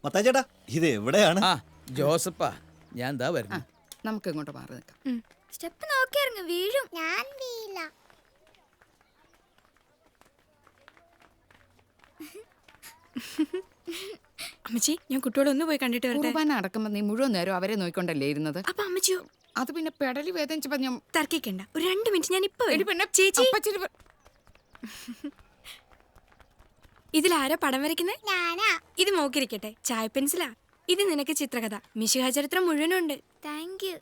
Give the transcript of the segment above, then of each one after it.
മത്തായിച്ചേട്ടാ ഇത് എവിടെയാണ്? ആ ജോസപ്പാ, ഞാൻ എന്താ വരുന്നു. നമുക്ക് ഇങ്ങോട്ട് മാറി നിൽക്കാം. സ്റ്റെപ്പ് നോക്കി ഇറങ്ങ്, വീഴും. ഞാൻ വീഴില്ല. അമ്മച്ചി, ഞാൻ കുട്ടികളെ ഒന്ന് പോയി കണ്ടിട്ട് വരട്ടെ. കുർബാന അടക്കുമ്പോ നീ മുഴുവൻ നേരം അവരെ നോക്കിക്കൊണ്ടല്ലേ ഇരുന്നത്? അപ്പൊ അമ്മച്ചിയോ? അത് പിന്നെ പെടലി വേദനിച്ചപ്പോ ഞാൻ തർക്കിക്കണ്ട, ഒരു 2 മിനിറ്റ് ഞാൻ ഇപ്പൊ വരും. പിന്നെ ചേച്ചി, അപ്പച്ചിരി ഇതിലാരാ പടം വരയ്ക്കുന്നേ? ഞാനാ. ഇത് മോക്കിരിക്കട്ടെ, ചായ പെൻസിലാ. ഇത് നിനക്ക് ചിത്രകഥ, മിശിഹാ ചരിത്രം മുഴുവനുണ്ട്. Thank you.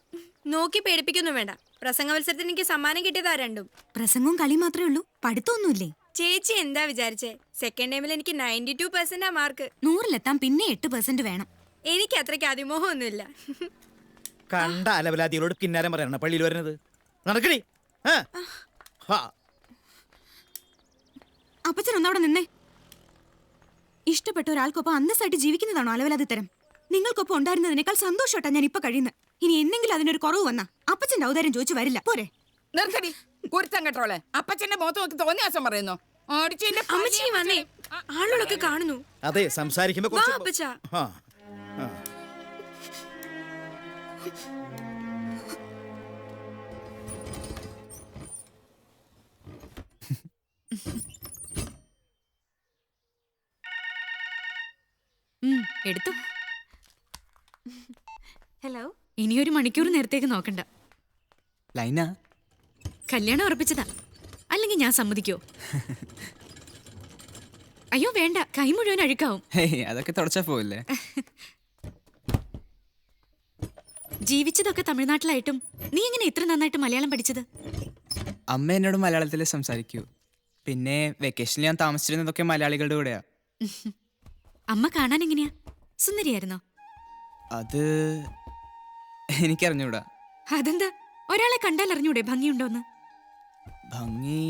നോക്കി പേടിപ്പിക്കൊന്നും വേണ്ട. പ്രസംഗ മത്സരത്തിന് എനിക്ക് സമ്മാനം കിട്ടിയതാ രണ്ടും. പ്രസംഗവും കളി മാത്രമേ ഉള്ളൂ, പഠിത്തമൊന്നുമില്ലേ? ചേച്ചി എന്താ വിചാരിച്ചേ? സെക്കൻഡ് ടൈമിൽ എനിക്ക് 92% മാർക്ക്. 100-ലെത്താൻ പിന്നെ 8% വേണം. എനിക്ക് അത്രയ്ക്ക് അതിമോഹമൊന്നുമില്ല. കണ്ട അലവലാതികളോട് കിന്നാരം പറയണം പള്ളിയിൽ വരുന്നത്. നടക്കടി. അപ്പച്ചൻ ഒന്നവിടെ നിന്നേ. ഇഷ്ടപ്പെട്ട ഒരാൾക്കൊപ്പം അന്തസ്സായിട്ട് ജീവിക്കുന്നതാണോ അലവലാതി തരം? നിങ്ങൾക്കൊപ്പം ഉണ്ടായിരുന്നതിനേക്കാൾ സന്തോഷമായിട്ടാ ഞാൻ ഇപ്പൊ കഴിയുന്നത്. ഇനി എന്തെങ്കിലും അതിനൊരു കുറവ് വന്നാ അപ്പച്ചന്റെ ഔദാര്യം ചോദിച്ചു വരില്ല, പോരെ? നിർത്തടി കുരുത്തം കേട്ടോളെ. അപ്പച്ചന്റെ മുഖത്ത് നോക്കി തോന്നിയാസം പറയുന്നു. അമ്മച്ചി വന്നേ, ആളുകളൊക്കെ കാണുന്നു. അതെ, സംസാരിക്കുമ്പോ വാ അപ്പച്ചാ. എടുത്തു. ഹലോ. ഇനിയൊരു മണിക്കൂർ നേരത്തേക്ക് നോക്കണ്ട. ലൈന, കല്യാണം ഉറപ്പിച്ചതാ, അല്ലെങ്കിൽ ഞാൻ സമ്മതിക്കോ? അയ്യോ വേണ്ട, കൈ മുഴുവൻ അഴുക്കാവും. അതൊക്കെ തുടച്ചാ പോവില്ലേ? ജീവിച്ചതൊക്കെ തമിഴ്നാട്ടിലായിട്ടും നീ എങ്ങനെ ഇത്ര നന്നായിട്ട് മലയാളം പഠിച്ചത്? അമ്മ എന്നോട് മലയാളത്തിൽ സംസാരിക്കൂ. പിന്നെ വെക്കേഷനിൽ ഞാൻ താമസിച്ചിരുന്നതൊക്കെ മലയാളികളുടെ കൂടെയാ. അമ്മ കാണാൻ എങ്ങനെയാ? സുന്ദരിയായിരുന്നോ? അത് എനിക്കറിഞ്ഞൂടാ. അതെന്താ, ഒരാളെ കണ്ടാൽ അറിഞ്ഞൂടെ ഭംഗിയുണ്ടോന്ന്? ഭംഗി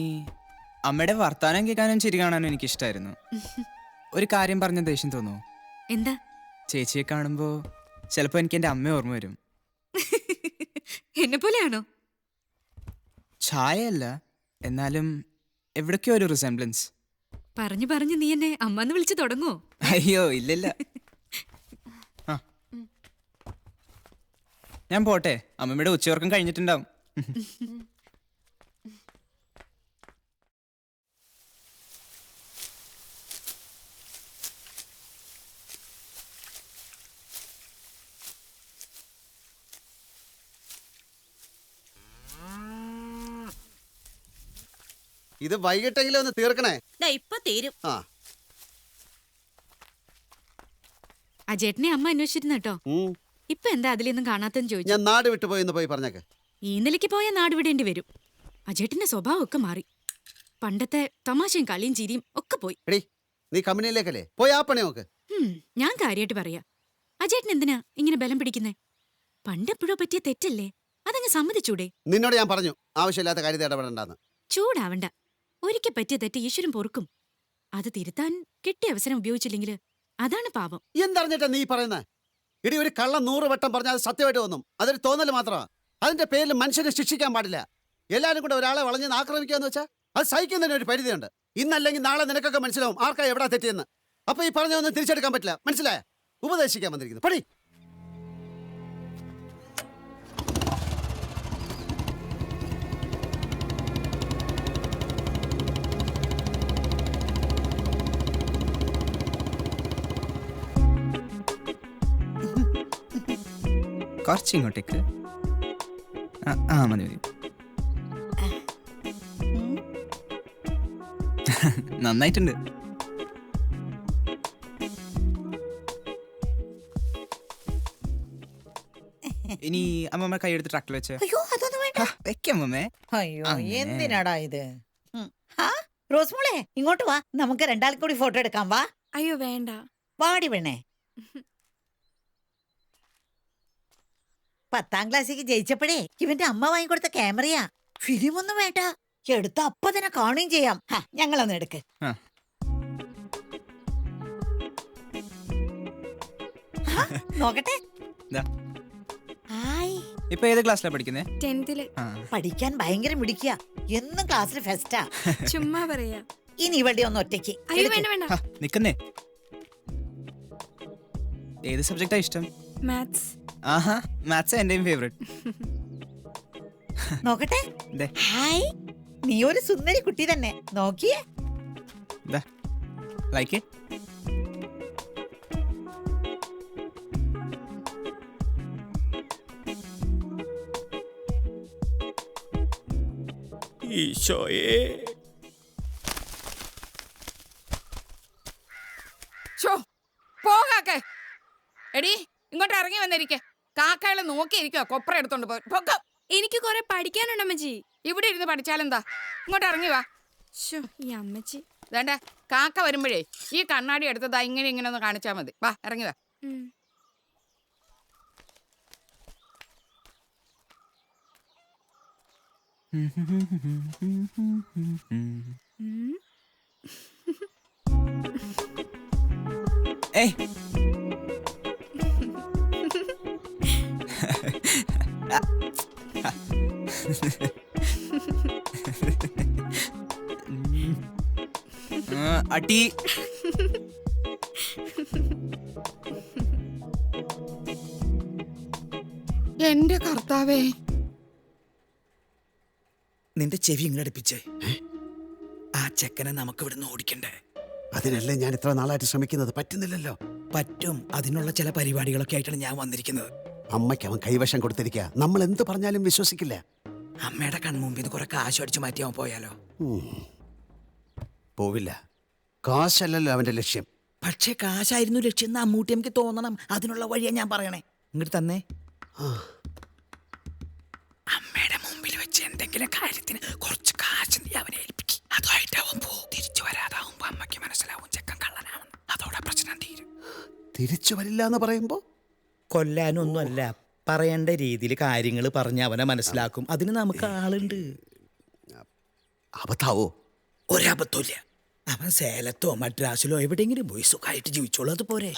അമ്മയുടെ വർത്താനം കേൾക്കാനും ചിരി കാണാനും എനിക്കിഷ്ടായിരുന്നു. ഒരു കാര്യം പറഞ്ഞ ദേഷ്യം തോന്നുന്നു. എന്താ? ചേച്ചിയെ കാണുമ്പോ ചിലപ്പോ എനിക്ക് എന്റെ അമ്മ ഓർമ്മ വരും. എന്നെ പോലെയാണോ? ഛായയല്ല, എന്നാലും എവിടൊക്കെയോ ഒരു റിസംബ്ലൻസ്. പറഞ്ഞു പറഞ്ഞു നീ എന്നെ അമ്മന്ന് വിളിച്ചു തുടങ്ങുവോ? അയ്യോ ഇല്ലില്ല. ഞാൻ പോട്ടെ, അമ്മമ്മയുടെ ഉച്ചയോർക്കം കഴിഞ്ഞിട്ടുണ്ടാവും. ഇത് വൈകിട്ടെങ്കിലും ഒന്ന് തീർക്കണേ. ഇപ്പൊ തീരും. അജേട്ടനെ അമ്മ അന്വേഷിച്ചിരുന്നു കേട്ടോ. ഇപ്പൊ എന്താ അതിലൊന്നും കാണാത്തെന്ന് ചോദിച്ചു. ഞാൻ നാട് വിട്ടുപോയി പോയി പറഞ്ഞേക്ക്. ഈ നിലയ്ക്ക് പോയാൽ നാട് വിടേണ്ടി വരും. അജേട്ടന്റെ സ്വഭാവം ഒക്കെ മാറി. പണ്ടത്തെ തമാശയും കളിയും ചിരിയും ഒക്കെ പോയി. എടി, നീ കമ്പനിയിലേക്കല്ലേ പോയി ആ പണി നോക്ക്. ഞാൻ കാര്യമായിട്ട് പറയാ. അജേട്ടൻ എന്തിനാ ഇങ്ങനെ ബലം പിടിക്കുന്നേ? പണ്ടെപ്പോഴോ പറ്റിയ തെറ്റല്ലേ, അതങ്ങ് സമ്മതിച്ചൂടെ? നിന്നോട് ഞാൻ പറഞ്ഞു ആവശ്യമില്ലാത്ത കാര്യത്തിൽ ഇടപെടണ്ടെന്ന്. ചൂടാവണ്ട. ഒരിക്കൽ പറ്റിയ തെറ്റ് ഈശ്വരൻ പൊറുക്കും. അത് തിരുത്താൻ കിട്ടിയ അവസരം ഉപയോഗിച്ചില്ലെങ്കിൽ അതാണ് പാപം. എന്തറിഞ്ഞിട്ടാ നീ പറയുന്നത്? ഇടി, ഒരു കള്ളം 100 വട്ടം പറഞ്ഞാൽ അത് സത്യമായിട്ട് തോന്നും. അതൊരു തോന്നൽ മാത്രമാണ്. അതിന്റെ പേരിൽ മനുഷ്യനെ ശിക്ഷിക്കാൻ പാടില്ല. എല്ലാവരും കൂടെ ഒരാളെ വളഞ്ഞ് ആക്രമിക്കാന്ന് വെച്ചാൽ അത് സഹിക്കുന്നതിന് ഒരു പരിധിയുണ്ട്. ഇന്നല്ലെങ്കിൽ നാളെ നിനക്കൊക്കെ മനസ്സിലാവും ആർക്കാ എവിടാ തെറ്റിയെന്ന്. അപ്പൊ ഈ പറഞ്ഞതൊന്നും തിരിച്ചെടുക്കാൻ പറ്റില്ല. മനസ്സിലായ? ഉപദേശിക്കാൻ വന്നിരിക്കുന്നു. പടി. കുറച്ചിങ്ങോട്ടേക്ക്. മതി മതി. നന്നായിട്ടുണ്ട്. ഇനി അമ്മമ്മ കൈയെടുത്ത് ട്രക്കിൽ വെച്ച് വെക്കമ്മേ. അയ്യോ എന്തിനാടാ ഇത്? റോസ്മോളെ ഇങ്ങോട്ട് വാ, നമുക്ക് രണ്ടാൾക്കും കൂടി ഫോട്ടോ എടുക്കാം. വാ. അയ്യോ വേണ്ട. വാടി പെണ്ണേ. 10ാം ക്ലാസ്സിലേക്ക് ജയിച്ചപ്പോഴേ ഇവന്റെ അമ്മ വാങ്ങിക്കൊടുത്ത ക്യാമറയാ. ഫിലിമൊന്നും വേണ്ട, എടുത്ത അപ്പൊ തന്നെ കാണുകയും ചെയ്യാം. ഞങ്ങളൊന്ന് എടുക്ക്. നോക്കട്ടെ. ഇപ്പൊ ഏത് ക്ലാസ്സിലാ പഠിക്കുന്നേ? 10th. പഠിക്കാൻ ഭയങ്കര മിടിക്കുക, എന്നും ക്ലാസ്സിൽ ഫെസ്റ്റാ. ചുമ്മാ പറയാ. ഇനി ഇവളുടെ ഒന്ന് ഒറ്റയ്ക്ക്. അയ്യോ വേണ്ട വേണ്ട. നിക്കുന്നേ. ഏത് സബ്ജക്റ്റാ ഇഷ്ടം? മാത്സ്. ആഹാ, മാത്സ് എന്റെയും ഫേവറേറ്റ്. നോക്കട്ടെ. ദേ. ഹായ്, നീ ഒരു സുന്ദരി കുട്ടി തന്നെ. നോക്കിയേ. Like it? ഈശോയേ. ഷോ പോകാക്കെ. എടി ഇങ്ങോട്ട് ഇറങ്ങി വന്നിരിക്കെ. കാക്കകളെ നോക്കിയിരിക്കുക. കൊപ്ര എടുത്തോണ്ട് പോകാം. എനിക്ക് കുറെ പഠിക്കാനുണ്ട് അമ്മച്ചി. ഇവിടെ ഇരുന്ന് പഠിച്ചാലെന്താ? ഇങ്ങോട്ട് ഇറങ്ങി വാ. ശോ, ഈ അമ്മച്ചി. വേണ്ട, കാക്ക വരുമ്പോഴേ ഈ കണ്ണാടി എടുത്തതാ ഇങ്ങനെ ഇങ്ങനെ ഒന്ന് കാണിച്ചാൽ മതി. വാ ഇറങ്ങി വാ. ഉം. ഉം. ഏയ്. അടി. എന്റെ കർത്താവേ, നിന്റെ ചെവി ഇങ്ങനെ അടുപ്പിച്ചേ. ആ ചെക്കനെ നമുക്ക് ഇവിടുന്ന് ഓടിക്കണ്ടേ? അതിനല്ലേ ഞാൻ ഇത്ര നാളായിട്ട് ശ്രമിക്കുന്നത്. പറ്റുന്നില്ലല്ലോ. പറ്റും. അതിനുള്ള ചില പരിപാടികളൊക്കെ ആയിട്ടാണ് ഞാൻ വന്നിരിക്കുന്നത്. അമ്മയ്ക്ക് അവൻ കൈവശം കൊടുത്തിരിക്കുക. നമ്മൾ എന്ത് പറഞ്ഞാലും വിശ്വസിക്കില്ല. അമ്മയുടെ കൺമുമ്പിൽ നിന്ന് കുറെ കാശ് അടിച്ചു മാറ്റി അവൻ പോയാലോ? പോവില്ല. കാശല്ലല്ലോ അവന്റെ ലക്ഷ്യം. പക്ഷേ കാശായിരുന്നു ലക്ഷ്യം എന്ന് അമ്മൂട്ടി എനിക്ക് തോന്നണം. അതിനുള്ള വഴിയാ ഞാൻ പറയണേ. ഇങ്ങോട്ട് തന്നേ. അമ്മയുടെ മുമ്പിൽ വെച്ച് എന്തെങ്കിലും കാര്യത്തിന് കുറച്ച് കാശ് നീ അവനെ ഏൽപ്പിക്കും. അതുമായിട്ട് അവൻ പോകും. തിരിച്ചു വരാതാവുമ്പോ അമ്മയ്ക്ക് മനസ്സിലാവും ചെക്കൻ കള്ളനാണെന്ന്. അതോടെ പ്രശ്നം തീരും. തിരിച്ചു വരില്ല എന്ന് പറയുമ്പോ കൊല്ലാനൊന്നുമല്ല, പറയേണ്ട രീതിയിൽ കാര്യങ്ങൾ പറഞ്ഞ് അവനെ മനസ്സിലാക്കും. അതിന് നമുക്ക് ആളുണ്ട്. അബദ്ധാവോ? ഒരബദ്ധമില്ല. അവൻ സേലത്തോ മദ്രാസിലോ എവിടെയെങ്കിലും പോയി സുഖമായിട്ട് ജീവിച്ചോളൂ. അത് പോരെ?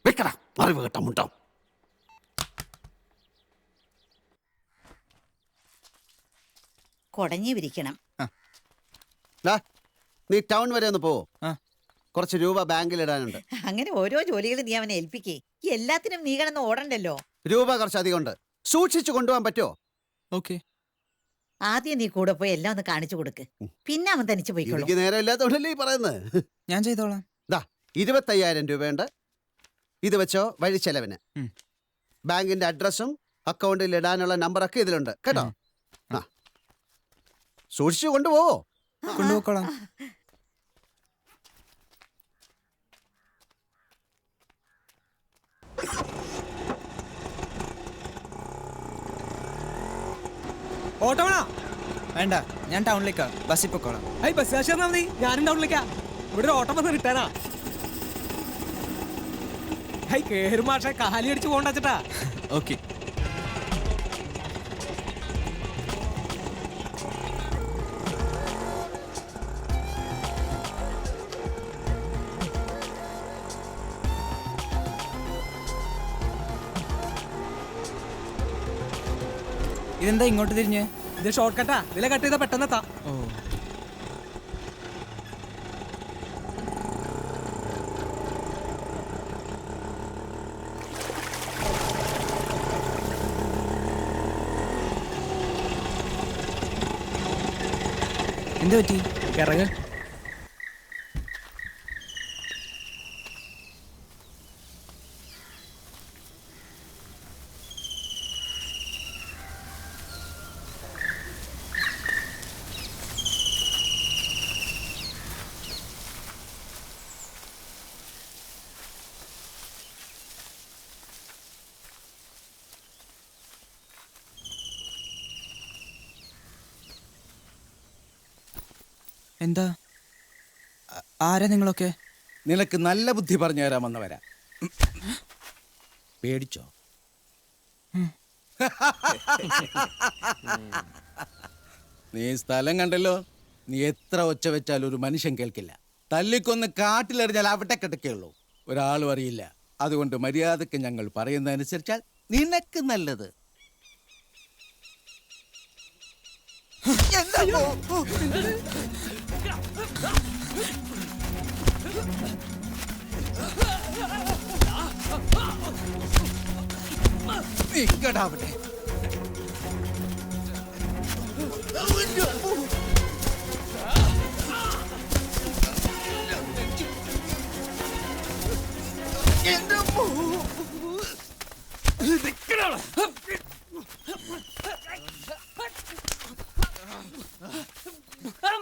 വെക്കടാ, അറിവ് കേട്ട മുട്ടോ. കൊടഞ്ഞു വിരിക്കണം. നീ ടൗൺ വരെ ഒന്ന് പോവോ? ആ. കുറച്ച് രൂപ ബാങ്കിൽ ഇടാനുണ്ട്. അങ്ങനെ ഓരോ ജോലികളും നീ അവനെ ഏൽപ്പിക്കേ. എല്ലാത്തിനും നീ കിടന്ന് ഓടണ്ടല്ലോ. രൂപ കുറച്ച് അധികം ഉണ്ട്. സൂക്ഷിച്ചു കൊണ്ടുപോകാൻ പറ്റുമോ? ഓക്കെ. ആദ്യം നീ കൂടെ പോയി എല്ലാം ഒന്ന് കാണിച്ചു കൊടുക്ക്. പിന്നെ അവൻ തനിച്ച് പോയിക്കോളൂ. എനിക്ക് നേരം ഇല്ലാത്തതുകൊണ്ടല്ലേ ഈ പറയുന്നത്. ഞാൻ ചെയ്തോളാം. 25,000 രൂപയുണ്ട്. ഇത് വെച്ചോ വഴി ചെലവിന്. ബാങ്കിന്റെ അഡ്രസ്സും അക്കൗണ്ടിൽ ഇടാനുള്ള നമ്പറൊക്കെ ഇതിലുണ്ട് കേട്ടോ. ആ, സൂക്ഷിച്ചു കൊണ്ടുപോവോ? കൊണ്ടുപോയിക്കോളാം. ഓട്ടോ വേണോ? വേണ്ട, ഞാൻ ടൗണിലേക്കാ. ബസ്സിൽ പൊക്കോളാം. ബസ് കാശ് തന്നാ മതി. ഞാനും ടൗണിലേക്കാ. ഇവിടെ ഒരു ഓട്ടോ ബസ് കിട്ടാനാ. കേറും മാഷെ, കാലി അടിച്ച് പോകണ്ടാ. ഓക്കെ. ഇതെന്താ ഇങ്ങോട്ട് തിരിഞ്ഞ്? ഇത് ഷോർട്ട് കട്ടാ. ഇതിലെ കട്ട് ചെയ്താ പെട്ടെന്നെത്താ. ഓ. എന്ത് പറ്റി? ഇറങ്ങ്. എന്താ? ആരാ നിങ്ങളൊക്കെ? നിനക്ക് നല്ല ബുദ്ധി പറഞ്ഞു തരാമെന്നവരാ. പേടിച്ചോ? നീ സ്ഥലം കണ്ടല്ലോ. നീ എത്ര ഒച്ച വെച്ചാലും ഒരു മനുഷ്യൻ കേൾക്കില്ല. തല്ലിക്കൊന്ന് കാട്ടിലെറിഞ്ഞാൽ അവിടെ കിടക്കുകയുള്ളൂ. ഒരാളും അറിയില്ല. അതുകൊണ്ട് മര്യാദക്ക് ഞങ്ങൾ പറയുന്നതനുസരിച്ചാൽ നിനക്ക് നല്ലത്. നിക്കടാ അവിടെ.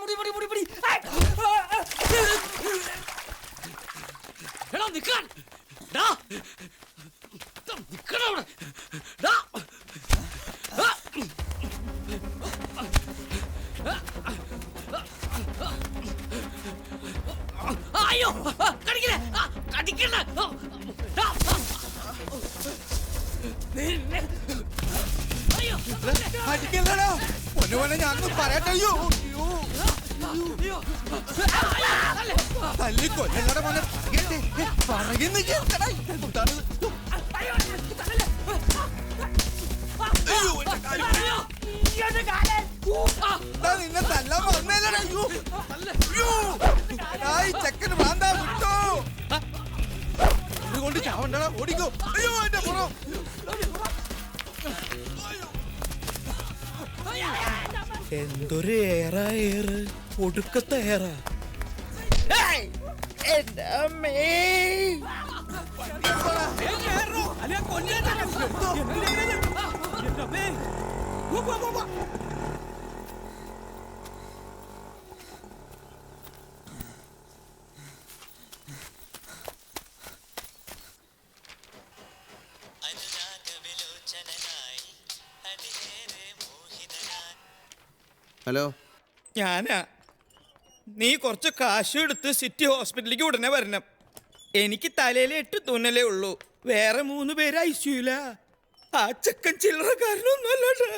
മുടി മുടി മുടി മുടി എടാ നിക്കാൻ ഡാ നിക്കടാ അവിടെ ഡാ അയ്യോ കടിക്കണേ കടിക്കണ അയ്യോ അടിക്കല്ലടാ. പൊന്നുപോലെ ഞാൻ പറയട്ടെ. അയ്യോ തല്ലി കൊല്ലല്ലട മോനെ. പറയുന്ന കേൾക്കടാ. എന്താണിത്? നിന്നെ തല്ലാൻ വന്നേലടാ. ചെക്കന് വാന്താ വിട്ടോ. കൊണ്ട് ചാവണ്ടടാ. ഓടിക്കോ. അയ്യോ എന്റെ പുറം. എന്തൊരു ഏറാ ഏറ് ഒടുക്കത്തെ ഏറാ എന്റെ അമ്മേ. ഹലോ, ഞാനാ. നീ കുറച്ച് കാശും എടുത്ത് സിറ്റി ഹോസ്പിറ്റലിലേക്ക് ഉടനെ വരണം. എനിക്ക് തലയിൽ 8 തുന്നലേ ഉള്ളൂ. വേറെ 3 പേര് ഐസിയുല. ആ ചെക്കൻ ചില്ലറക്കാരനൊന്നും അല്ലടാ.